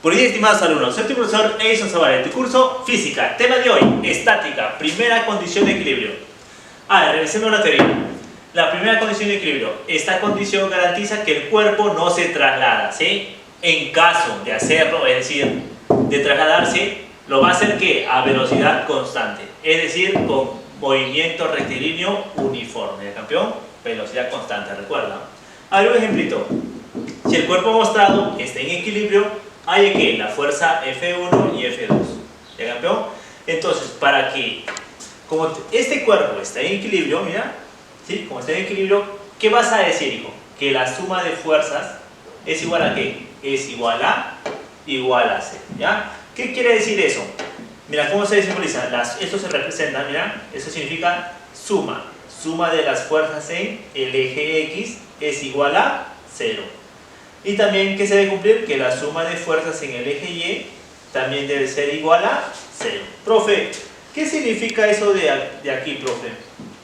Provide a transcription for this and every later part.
Por día, estimados alumnos, soy tu profesor Edison Zavala de tu curso Física. Tema de hoy, estática, primera condición de equilibrio. Revisemos la teoría. La primera condición de equilibrio. Esta condición garantiza que el cuerpo no se traslada, ¿sí? En caso de hacerlo, es decir, de trasladarse, lo va a hacer ¿qué? A velocidad constante, es decir, con movimiento rectilíneo uniforme. ¿Ya, campeón? Velocidad constante, recuerda. A ver, un ejemplito. Si el cuerpo mostrado está en equilibrio, hay que la fuerza F1 y F2. ¿Ya, campeón? Entonces, para que, como este cuerpo está en equilibrio, mira, ¿sí? Como está en equilibrio, ¿qué vas a decir, hijo? Que la suma de fuerzas es igual a ¿qué? Es igual a C, ¿ya? ¿Qué quiere decir eso? Mira, ¿cómo se simboliza? Esto se representa, mira, eso significa suma. Suma de las fuerzas en el eje X es igual a 0. Y también, ¿qué se debe cumplir? Que la suma de fuerzas en el eje Y también debe ser igual a 0. Profe, ¿qué significa eso de aquí, profe?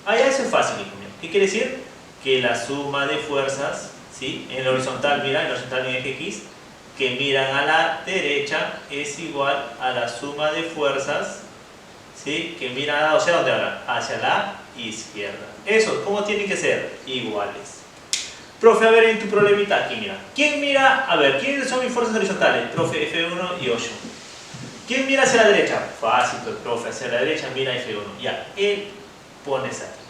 Ya eso es fácil. ¿Qué quiere decir? Que la suma de fuerzas, ¿sí? En el horizontal, mira, en el horizontal en el eje X, que miran a la derecha es igual a la suma de fuerzas, ¿sí? Que miran hacia dónde ahora, hacia la izquierda. Eso, ¿cómo tienen que ser? Iguales. Profe, a ver, en tu problemita aquí, mira. ¿Quién mira? A ver, ¿quiénes son mis fuerzas horizontales? Profe, F1 y 8. ¿Quién mira hacia la derecha? Fácil, pues, profe, hacia la derecha mira F1. Ya, él pones aquí.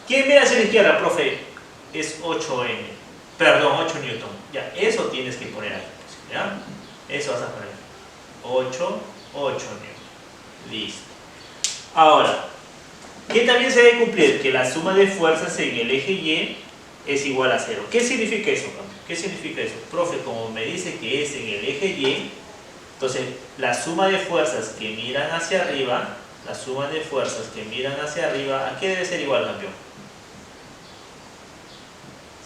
¿Quién mira hacia la izquierda? Profe, es 8 Newton. Ya, eso tienes que poner aquí. ¿Ya? Eso vas a poner aquí. 8 Newton. Listo. Ahora, ¿qué también se debe cumplir? Que la suma de fuerzas en el eje Y es igual a 0. ¿Qué significa eso? ¿Qué significa eso? Profe, como me dice que es en el eje Y, entonces la suma de fuerzas que miran hacia arriba, ¿a qué debe ser igual, campeón?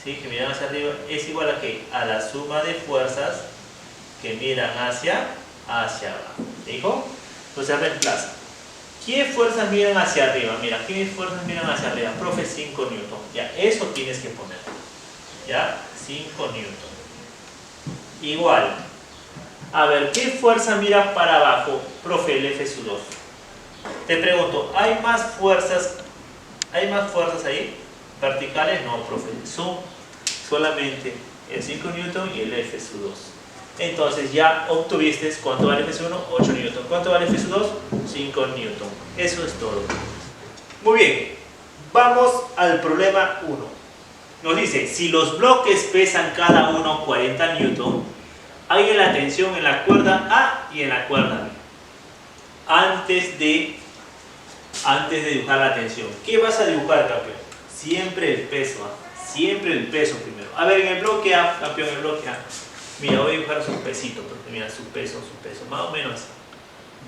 ¿Sí? Que miran hacia arriba es igual a ¿qué? A la suma de fuerzas que miran hacia abajo. ¿Dijo? Entonces reemplaza. ¿Qué fuerzas miran hacia arriba? Mira, ¿qué fuerzas miran hacia arriba? Profe, 5 Newton. Ya, eso tienes que poner. ¿Ya? 5 Newton. Igual. A ver, ¿qué fuerza mira para abajo? Profe, el F sub 2. Te pregunto, ¿hay más fuerzas ahí? ¿Verticales? No, profe. Son solamente el 5 Newton y el F sub 2. Entonces ya obtuviste, ¿cuánto vale F1? 8 Newton. ¿Cuánto vale F2? 5 Newton. Eso es todo. Muy bien, vamos al problema 1. Nos dice, si los bloques pesan cada uno 40 Newton, hay la tensión en la cuerda A y en la cuerda B. Antes de dibujar la tensión, ¿qué vas a dibujar, campeón? Siempre el peso, siempre el peso primero. A ver, en el bloque A, campeón, en el bloque A. Mira, voy a dibujar su pesito, porque mira, su peso, más o menos así.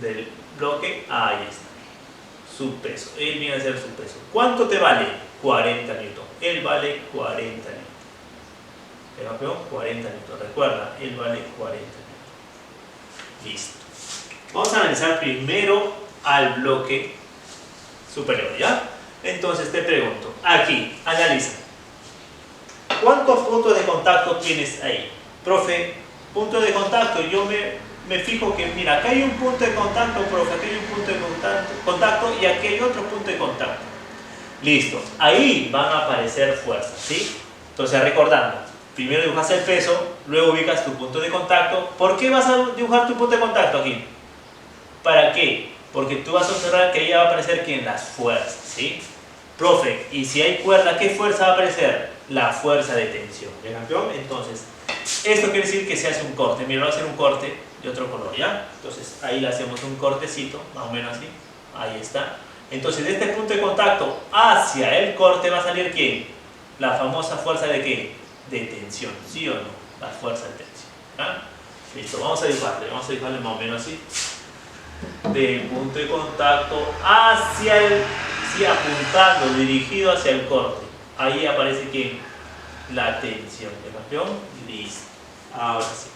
Del bloque, ahí está. Su peso, él viene a ser su peso. ¿Cuánto te vale? 40 Newton. Él vale 40 Newton. ¿El campeón? 40 Newton. Recuerda, él vale 40 Newton. Listo. Vamos a analizar primero al bloque superior, ¿ya? Entonces te pregunto, aquí, analiza. ¿Cuántos puntos de contacto tienes ahí? Profe, punto de contacto, yo me fijo que, mira, acá hay un punto de contacto, profe, aquí hay un punto de contacto y aquí hay otro punto de contacto. Listo, ahí van a aparecer fuerzas, ¿sí? Entonces, recordando, primero dibujas el peso, luego ubicas tu punto de contacto. ¿Por qué vas a dibujar tu punto de contacto aquí? ¿Para qué? Porque tú vas a observar que ahí va a aparecer ¿quién? Las fuerzas, ¿sí? Profe, y si hay cuerda, ¿qué fuerza va a aparecer? La fuerza de tensión, ¿ya, campeón? Entonces, esto quiere decir que se hace un corte. Mira, voy a hacer un corte de otro color, ¿ya? Entonces, ahí le hacemos un cortecito, más o menos así. Ahí está. Entonces, de este punto de contacto hacia el corte va a salir ¿quién? La famosa fuerza de ¿qué? De tensión, ¿sí o no? La fuerza de tensión, ¿ya? Listo, vamos a dibujarle más o menos así. De punto de contacto hacia el... Sí, apuntando, dirigido hacia el corte. Ahí aparece ¿quién? La tensión, ¿ya, campeón? Listo. Ahora sí.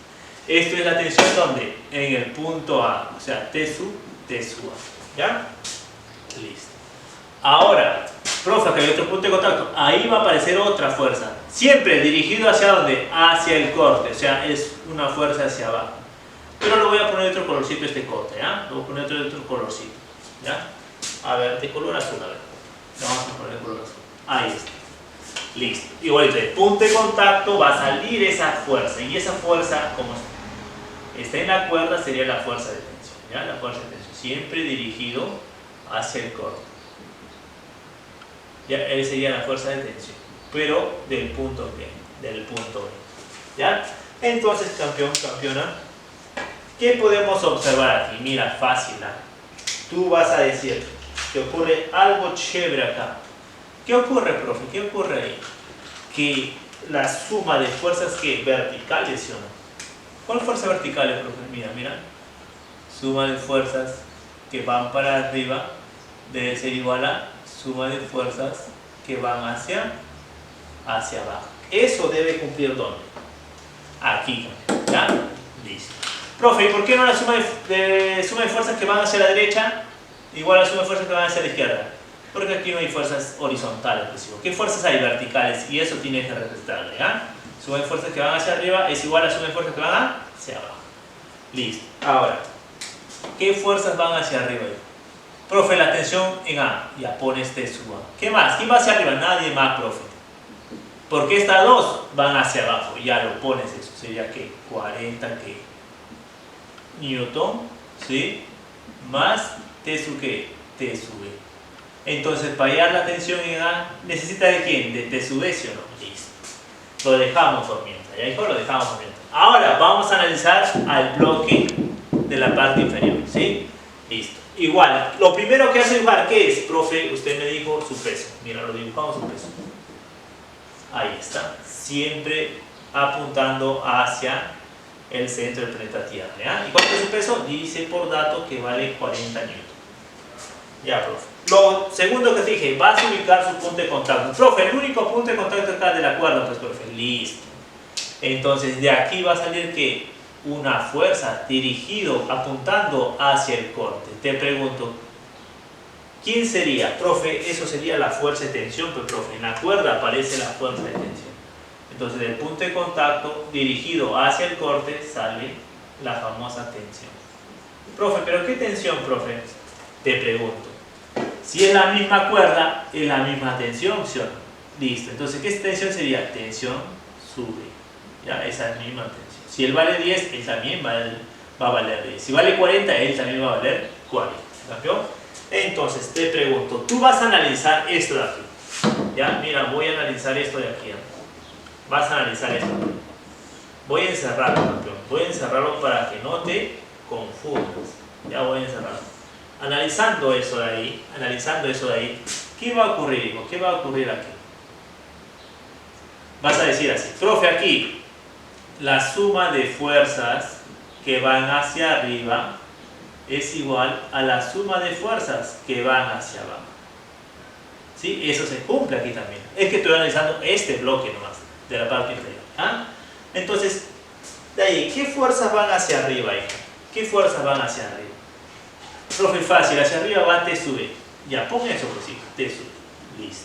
Esto es la tensión ¿dónde? En el punto A, o sea, T sub A. ¿Ya? Listo. Ahora, profe, que hay otro punto de contacto. Ahí va a aparecer otra fuerza. Siempre dirigido hacia ¿dónde? Hacia el corte, o sea, es una fuerza hacia abajo. Pero le voy a poner otro colorcito a este corte, ¿ya? Le voy a poner otro colorcito, ¿ya? A ver, de color azul, a ver. Le vamos a poner color azul. Ahí está. Listo. Igualito, el punto de contacto va a salir esa fuerza. Y esa fuerza, como está en la cuerda, sería la fuerza de tensión, ¿ya? La fuerza de tensión. Siempre dirigido hacia el corte. Ya, esa sería la fuerza de tensión. Pero del punto B. Del punto B. ¿Ya? Entonces, campeón, campeona, ¿qué podemos observar aquí? Mira, fácil, ¿eh? Tú vas a decir que ocurre algo chévere acá. ¿Qué ocurre, profe? ¿Qué ocurre ahí? Que la suma de fuerzas que verticales, ¿sí o no? ¿Cuál fuerza vertical, profe? Mira, mira. Suma de fuerzas que van para arriba debe ser igual a suma de fuerzas que van hacia abajo. Eso debe cumplir ¿dónde? Aquí, ¿ya? Listo. Profe, ¿y por qué no la suma de fuerzas que van hacia la derecha igual a la suma de fuerzas que van hacia la izquierda? Porque aquí no hay fuerzas horizontales. ¿Qué fuerzas hay verticales? Y eso tienes que respetarle, ¿ya? Suma de fuerzas que van hacia arriba es igual a suma de fuerzas que van hacia abajo. Listo. Ahora, ¿qué fuerzas van hacia arriba? Profe, la tensión en A. Ya pones T sub A. ¿Qué más? ¿Quién va hacia arriba? Nadie más, profe. Porque estas dos van hacia abajo. Ya lo pones eso. Sería que 40 que newton, ¿sí? Más T sub ¿qué? T sub B. Entonces, para hallar la tensión en A, ¿necesita de quién? De T sub B, ¿sí o no? Listo. Lo dejamos por mientras. ¿Ya dijo? Lo dejamos por mientras. Ahora vamos a analizar al bloque de la parte inferior, ¿sí? Listo. Igual, lo primero que hace dibujar, ¿qué es? Profe, usted me dijo su peso. Mira, lo dibujamos su peso. Ahí está. Siempre apuntando hacia el centro del planeta Tierra, ¿ya? ¿Y cuánto es su peso? Dice por dato que vale 40 newton. Ya, profe. Lo segundo que te dije, vas a ubicar su punto de contacto. Profe, el único punto de contacto acá de la cuerda, pues, profe, listo. Entonces, de aquí va a salir que una fuerza dirigido, apuntando hacia el corte. Te pregunto, ¿quién sería? Profe, eso sería la fuerza de tensión, pues, profe, en la cuerda aparece la fuerza de tensión. Entonces, del punto de contacto dirigido hacia el corte sale la famosa tensión. Profe, ¿pero qué tensión, profe? Te pregunto. Si es la misma cuerda, es la misma tensión, ¿sí o no? Listo. Entonces, ¿qué tensión sería? Tensión sube. Ya, esa misma tensión. Si él vale 10, él también va a valer 10. Si vale 40, él también va a valer 40. ¿Campeón? Entonces, te pregunto, tú vas a analizar esto de aquí. Ya, mira, voy a analizar esto de aquí. Vas a analizar esto. Voy a encerrarlo, campeón. Voy a encerrarlo para que no te confundas. Ya voy a encerrarlo. Analizando eso de ahí, ¿qué va a ocurrir, hijo? ¿Qué va a ocurrir aquí? Vas a decir así, profe, aquí la suma de fuerzas que van hacia arriba es igual a la suma de fuerzas que van hacia abajo. ¿Sí? Eso se cumple aquí también. Es que estoy analizando este bloque nomás, de la parte inferior. ¿Ah? Entonces, de ahí, ¿qué fuerzas van hacia arriba, hijo? ¿Qué fuerzas van hacia arriba? Profe, fácil, hacia arriba va T sub B. Ya, pon eso, pues sí, T sub B. Listo.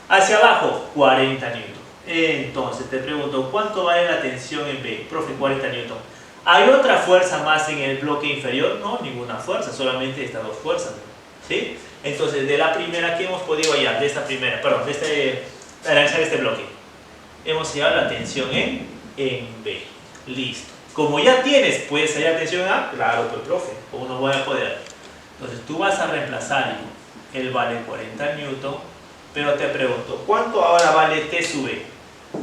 Hacia abajo, 40 newton. Entonces, te pregunto, ¿cuánto vale la tensión en B? Profe, 40 newton. ¿Hay otra fuerza más en el bloque inferior? No, ninguna fuerza, solamente estas dos fuerzas. ¿Sí? Entonces, de la primera que hemos podido hallar, de esta primera, perdón, de analizar este bloque, hemos hallado la tensión en B. Listo. Como ya tienes, ¿puedes hallar tensión en A? Claro, pues, profe, ¿cómo no voy a poder? Entonces tú vas a reemplazar, él vale 40 newton, pero te pregunto, ¿cuánto ahora vale T sub B?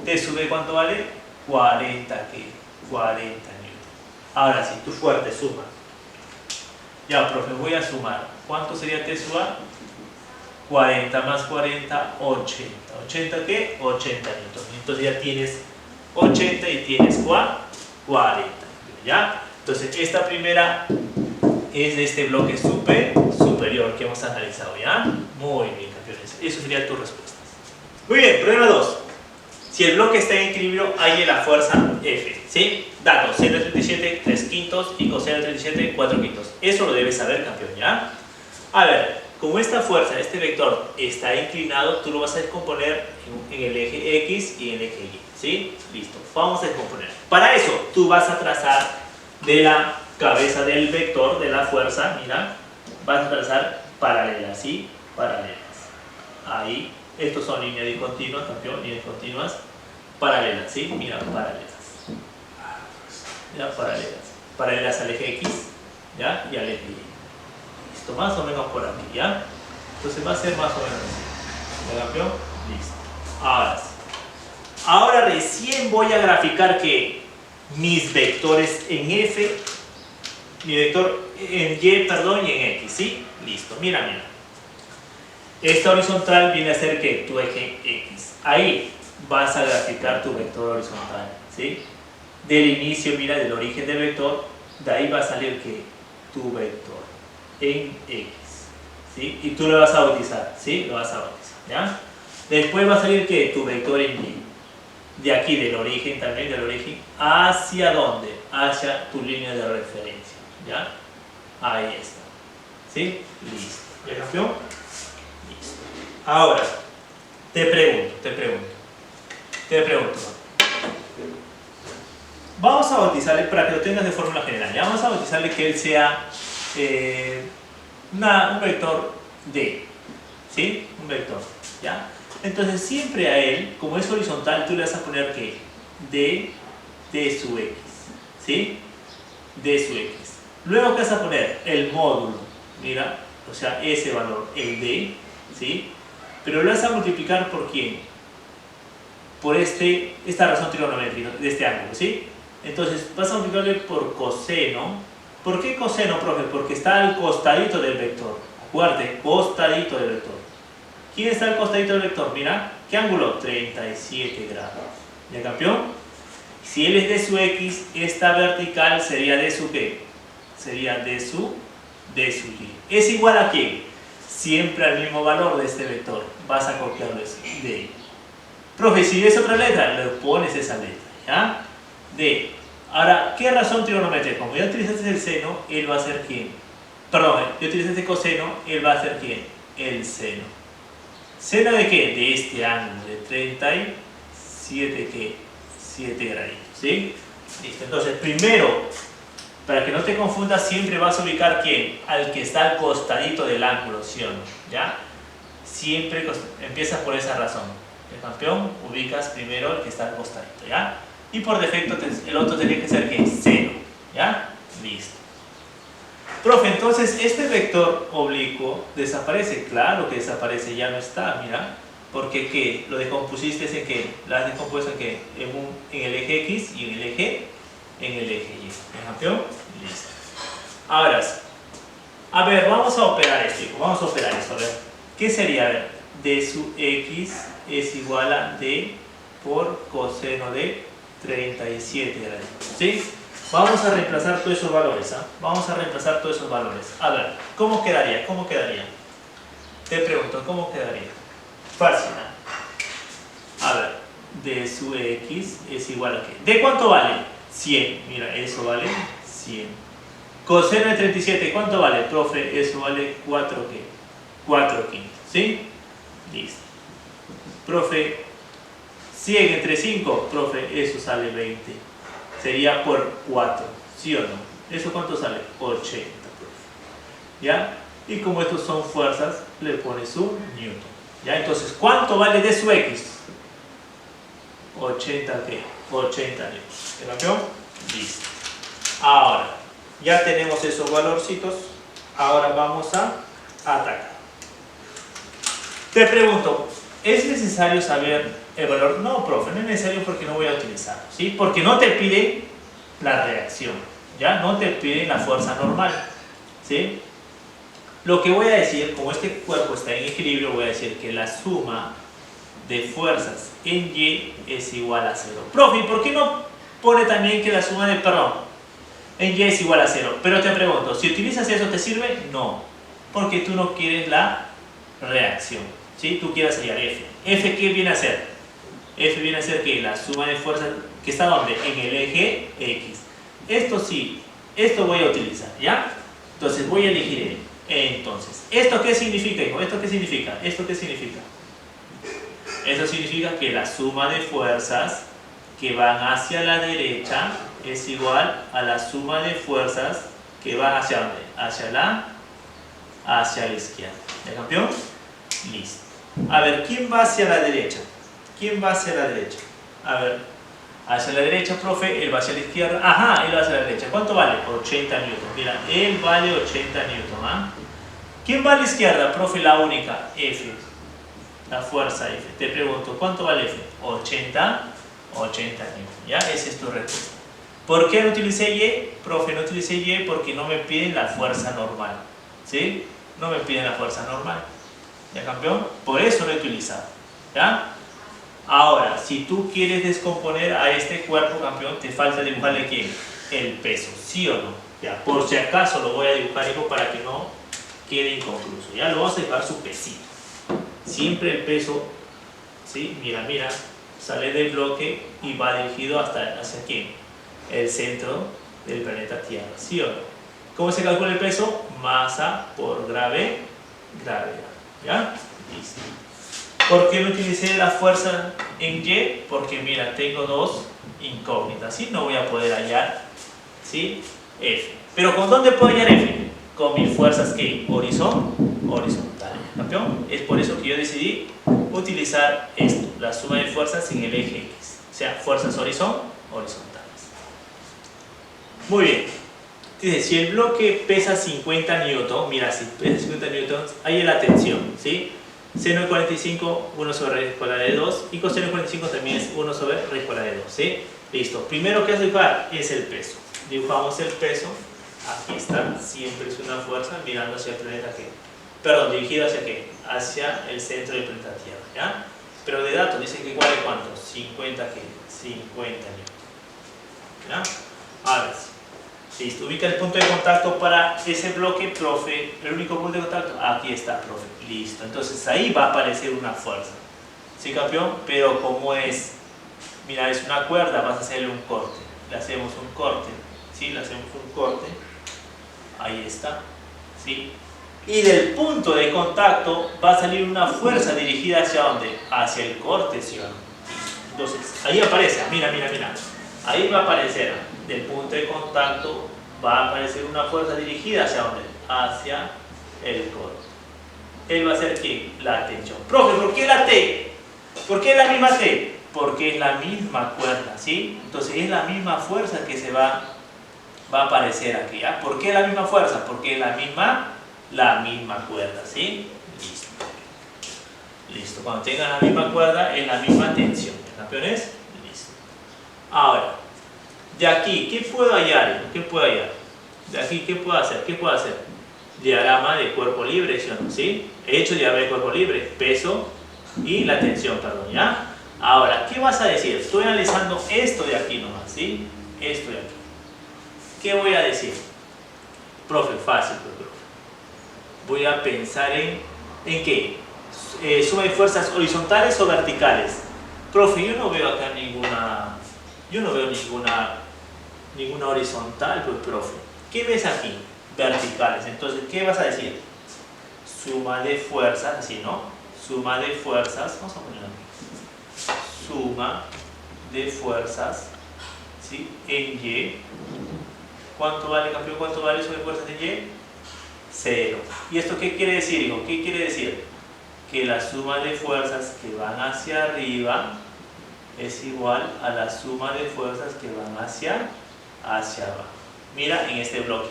T sub B, ¿cuánto vale? 40 newton. Ahora sí, tú fuerte, suma. Ya, profe, voy a sumar. ¿Cuánto sería T sub A? 40 más 40, 80. ¿80 qué? 80 newton. Entonces ya tienes 80 y tienes 40. ¿Ya? Entonces esta primera es de este bloque superior que hemos analizado, ¿ya? Muy bien, campeones. Eso sería tu respuesta. Muy bien, problema 2. Si el bloque está en equilibrio, hay la fuerza F, ¿sí? Datos, seno de 37, 3 quintos y coseno de 37, 4 quintos. Eso lo debes saber, campeón, ¿ya? A ver, como esta fuerza, este vector está inclinado, tú lo vas a descomponer en el eje X y en el eje Y, ¿sí? Listo, vamos a descomponer. Para eso, tú vas a trazar de la cabeza del vector de la fuerza, mira, van a trazar paralelas, ¿sí? Paralelas. Ahí, estos son líneas discontinuas, campeón, líneas continuas, paralelas, ¿sí? Mira, paralelas. Ya, paralelas. Paralelas al eje X, ¿ya? Y al eje Y. Listo, más o menos por aquí, ¿ya? Entonces va a ser más o menos así. ¿Ya, campeón? Listo. Ahora sí. Ahora recién voy a graficar que mis vectores en F, mi vector en Y, perdón, y en X, ¿sí? Listo, mira, mira. Esta horizontal viene a ser que tu eje X. Ahí vas a graficar tu vector horizontal, ¿sí? Del inicio, mira, del origen del vector, de ahí va a salir que tu vector en X, ¿sí? Y tú lo vas a bautizar, ¿sí? Lo vas a bautizar, ¿ya? Después va a salir que tu vector en Y. De aquí, del origen, también del origen, ¿hacia dónde? Hacia tu línea de referencia, ¿ya? Ahí está, ¿sí? Listo. ¿Ya, campeón? Listo. Ahora, te pregunto. Vamos a bautizarle, para que lo tengas de fórmula general, ¿ya? Vamos a bautizarle que él sea un vector D, ¿sí? Un vector, ¿ya? Entonces siempre a él, como es horizontal, tú le vas a poner que D sub X, ¿sí? D sub X. Luego, ¿qué vas a poner? El módulo, mira, o sea, ese valor, el D, ¿sí? Pero lo vas a multiplicar por ¿quién? Por esta razón trigonométrica de este ángulo, ¿sí? Entonces vas a multiplicarle por coseno. ¿Por qué coseno, profe? Porque está al costadito del vector. Acuérdate, costadito del vector. ¿Quién está al costadito del vector? Mira, ¿qué ángulo? 37 grados. ¿Ya, campeón? Si él es de su X, esta vertical sería de su ¿qué? Sería de su Y. ¿Es igual a quién? Siempre al mismo valor de este vector. Vas a copiarlo de ahí. Profe, si es otra letra, le pones esa letra, ¿ya? D. Ahora, ¿qué razón trigonométrica? Como ya utilizaste el seno, él va a ser ¿quién? Perdón, ya utilizaste coseno, él va a ser ¿quién? El seno. ¿Seno de qué? De este ángulo, de 37, ¿qué? 7 graditos, ¿sí? Listo, entonces primero, para que no te confundas, siempre vas a ubicar ¿quién? Al que está al costadito del ángulo, ¿sí o no? ¿Ya? Siempre empiezas por esa razón. El campeón, ubicas primero el que está al costadito, ¿ya? Y por defecto el otro tiene que ser ¿qué? Seno, ¿ya? Listo. Profe, entonces este vector oblicuo desaparece. Claro que desaparece, ya no está, mira. Porque ¿qué? Lo descompusiste en ¿qué? Lo has descompuesto en ¿qué? En el eje X y en el eje Y. ¿El campeón? Listo. Ahora sí. A ver, vamos a operar esto, hijo. Vamos a operar esto, a ver. ¿Qué sería? A ver, D sub X es igual a D por coseno de 37 grados. ¿Sí? Vamos a reemplazar todos esos valores, ¿ah? Vamos a reemplazar todos esos valores. A ver, ¿cómo quedaría? ¿Cómo quedaría? Te pregunto, ¿cómo quedaría? Fácil, ¿no? A ver, D sub X es igual a ¿qué? ¿De cuánto vale? 100. Mira, eso vale 100. Coseno de 37, ¿cuánto vale? Profe, eso vale 4 ¿qué? 4 quintos, ¿sí? Listo. Profe, 100 entre 5, profe, eso sale 20. Sería por 4, ¿sí o no? ¿Eso cuánto sale? 80, profe. ¿Ya? Y como estos son fuerzas, le pones un newton. ¿Ya? Entonces, ¿cuánto vale D sub X? 80, ¿qué? 80 newtons. ¿Te cambió? Listo. Ahora, ya tenemos esos valorcitos. Ahora vamos a atacar. Te pregunto, ¿es necesario saber el valor? No, profe, no es necesario porque no voy a utilizarlo, ¿sí? Porque no te pide la reacción, ¿ya? No te pide la fuerza normal, ¿sí? Lo que voy a decir, como este cuerpo está en equilibrio, voy a decir que la suma de fuerzas en Y es igual a 0. Profe, ¿y por qué no pone también que la suma de, en Y es igual a 0? Pero te pregunto, ¿si utilizas eso te sirve? No, porque tú no quieres la reacción, ¿sí? Tú quieres hallar F. ¿F qué viene a ser? F viene a ser que la suma de fuerzas que está ¿dónde? En el eje X. Esto sí, esto voy a utilizar, ¿ya? Entonces voy a elegir E. Entonces, ¿esto qué significa, hijo? ¿Esto qué significa? ¿Esto qué significa? Eso significa que la suma de fuerzas que van hacia la derecha es igual a la suma de fuerzas que van hacia dónde, hacia la izquierda. ¿Ya, campeón? Listo. A ver, ¿quién va hacia la derecha? ¿Quién va hacia la derecha? A ver, hacia la derecha, profe, él va hacia la izquierda. Ajá, él va hacia la derecha. ¿Cuánto vale? 80 newton. Mira, él vale 80 newton. ¿Ah? ¿Quién va a la izquierda, profe? La única, F. La fuerza F. Te pregunto, ¿cuánto vale F? 80 newton. ¿Ya? Esa es tu respuesta. ¿Por qué no utilicé Y? Profe, no utilicé Y porque no me piden la fuerza normal. ¿Sí? No me piden la fuerza normal. ¿Ya, campeón? Por eso lo he utilizado. ¿Ya? Ahora, si tú quieres descomponer a este cuerpo, campeón, te falta dibujarle ¿quién? El peso, ¿sí o no? Ya, por si acaso lo voy a dibujar, hijo, para que no quede inconcluso. Ya lo vamos a dibujar su pesito. Siempre el peso, ¿sí? Mira, mira, sale del bloque y va dirigido hacia ¿quién? El centro del planeta Tierra, ¿sí o no? ¿Cómo se calcula el peso? Masa por gravedad. ¿Ya? Listo. ¿Por qué no utilicé la fuerza en Y? Porque mira, tengo dos incógnitas, ¿sí? No voy a poder hallar, ¿sí? F. ¿Pero con dónde puedo hallar F? Con mis fuerzas que horizontales. ¿Campeón? Es por eso que yo decidí utilizar esto, la suma de fuerzas en el eje X. O sea, fuerzas horizontales. Muy bien. Dice, si el bloque pesa 50 newton, mira, si pesa 50 newtons, hay la tensión, ¿sí? Seno de 45, 1 sobre raíz cuadrada de 2, y coseno de 45 también es 1 sobre raíz cuadrada de 2, ¿sí? Listo. Primero que has de dibujar es el peso. Dibujamos el peso. Aquí está. Siempre es una fuerza mirando hacia el planeta que... Perdón, dirigido hacia qué? Hacia el centro del planeta Tierra, ¿ya? Pero de datos dice que vale ¿cuánto? 50 ¿qué? 50 newton. ¿Ya? Ahora sí. Listo, ubica el punto de contacto para ese bloque, profe. El único punto de contacto, aquí está, profe. Listo, entonces ahí va a aparecer una fuerza. ¿Sí, campeón? Pero como es, mira, es una cuerda, vas a hacerle un corte. Le hacemos un corte, ¿sí? Le hacemos un corte. Ahí está, ¿sí? Y del punto de contacto va a salir una fuerza dirigida hacia ¿dónde? Hacia el corte, ¿sí o no? Entonces, ahí aparece, mira. Ahí va a aparecer, del punto de contacto va a aparecer una fuerza dirigida hacia ¿dónde? Hacia el corte. Él va a ser ¿qué? La tensión. Profe, ¿por qué la T? ¿Por qué la misma T? Porque es la misma cuerda, ¿sí? Entonces es la misma fuerza que se va a aparecer aquí, ¿ya? ¿Por qué la misma fuerza? Porque es la misma cuerda, ¿sí? Listo. Cuando tengan la misma cuerda es la misma tensión. ¿Campeones? Listo. Ahora, de aquí, ¿qué puedo hallar? ¿Qué puedo hallar? De aquí, ¿qué puedo hacer? ¿Qué puedo hacer? Diagrama de cuerpo libre, ¿sí? He hecho diagrama de cuerpo libre, peso y la tensión, perdón, ¿ya? Ahora, ¿qué vas a decir? Estoy analizando esto de aquí nomás, ¿sí? Esto de aquí. ¿Qué voy a decir? Profe, fácil, profe. Voy a pensar ¿en qué? Suma de fuerzas horizontales o verticales. Profe, yo no veo acá ninguna horizontal, pues, profe. ¿Qué ves aquí? Verticales. Entonces, ¿qué vas a decir? Suma de fuerzas, así, ¿no? Suma de fuerzas, vamos a ponerlo aquí. Suma de fuerzas, ¿sí? En Y. ¿Cuánto vale, campeón? ¿Cuánto vale suma de fuerzas en Y? 0. ¿Y esto qué quiere decir, hijo? ¿Qué quiere decir? Que la suma de fuerzas que van hacia arriba es igual a la suma de fuerzas que van hacia abajo. Mira en este bloque.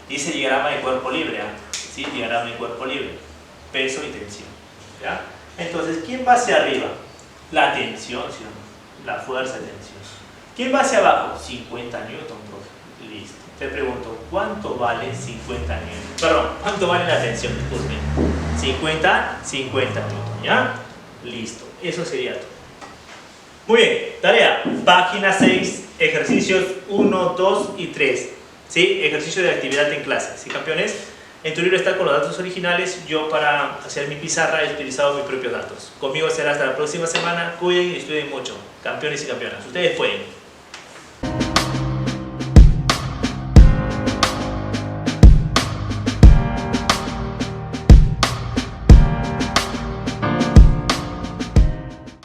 Dice diagrama de cuerpo libre, ¿eh? ¿Sí? Diagrama de cuerpo libre. Peso y tensión. ¿Ya? Entonces, ¿quién va hacia arriba? La tensión, ¿sí o no? La fuerza de tensión. ¿Quién va hacia abajo? 50 newton, profe. Listo. Te pregunto, ¿cuánto vale 50 newton? Perdón, ¿cuánto vale la tensión? Disculpen. 50 newton, ¿ya? Listo. Eso sería todo. Muy bien, tarea, página 6, ejercicios 1, 2 y 3, ¿sí? Ejercicio de actividad en clase, ¿sí, campeones? En tu libro está con los datos originales. Yo para hacer mi pizarra he utilizado mis propios datos. Conmigo será hasta la próxima semana. Cuiden y estudien mucho, campeones y campeonas. Ustedes pueden.